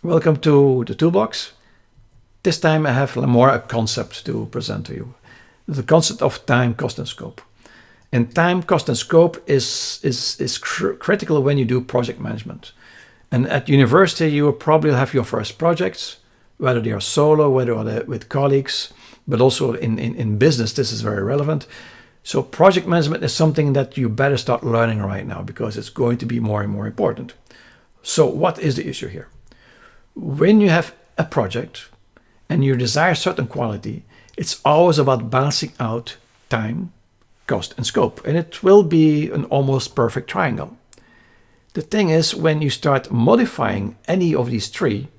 Welcome to the Toolbox. This time I have more a concept to present to you. The concept of time, cost, and scope. And time, cost, and scope is critical when you do project management. And at university, you will probably have your first projects, whether they are solo, whether they're with colleagues, but also in business, this is very relevant. So project management is something that you better start learning right now because it's going to be more and more important. So what is the issue here? When you have a project and you desire certain quality, it's always about balancing out time, cost, and scope. And it will be an almost perfect triangle. The thing is, when you start modifying any of these three,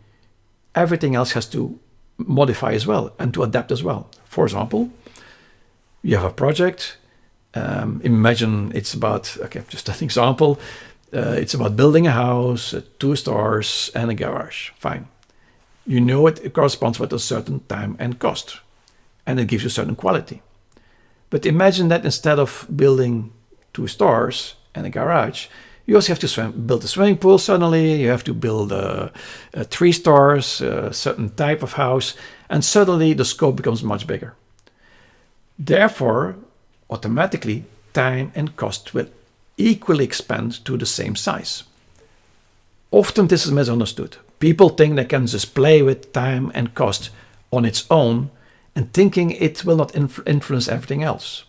everything else has to modify as well and to adapt as well. For example, you have a project. Imagine it's about, just an example. It's about building a house, 2 stars, and a garage. Fine. You know it corresponds with a certain time and cost, and it gives you certain quality. But imagine that instead of building 2 stars and a garage, you also have to build a swimming pool suddenly, you have to build 3 stars, a certain type of house, and suddenly the scope becomes much bigger. Therefore, automatically, time and cost will equally expand to the same size. Often this is misunderstood. People think they can just play with time and cost on its own and thinking it will not influence everything else.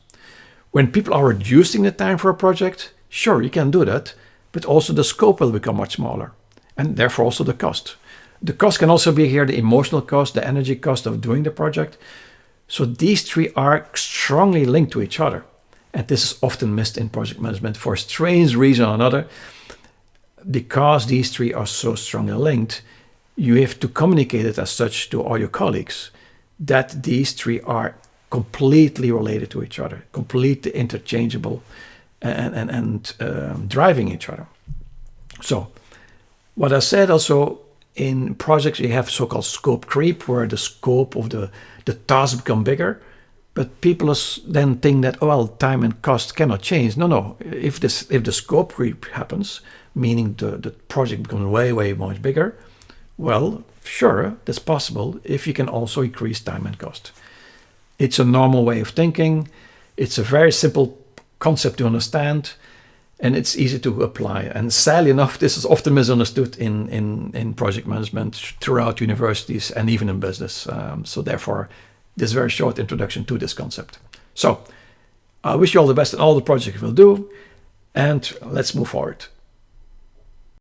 When people are reducing the time for a project, sure, you can do that, but also the scope will become much smaller and therefore also the cost. The cost can also be here the emotional cost, the energy cost of doing the project. So these three are strongly linked to each other. And this is often missed in project management for a strange reason or another. Because these three are so strongly linked, you have to communicate it as such to all your colleagues that these three are completely related to each other, completely interchangeable and driving each other. So what I said also, in projects you have so-called scope creep, where the scope of the task become bigger. But people then think that, oh, well, time and cost cannot change. No. If the scope creep happens, meaning the project becomes way much bigger, well, sure, that's possible if you can also increase time and cost. It's a normal way of thinking. It's a very simple concept to understand, and it's easy to apply. And sadly enough, this is often misunderstood in project management throughout universities and even in business. So therefore, this very short introduction to this concept. So I wish you all the best in all the projects you will do, and let's move forward.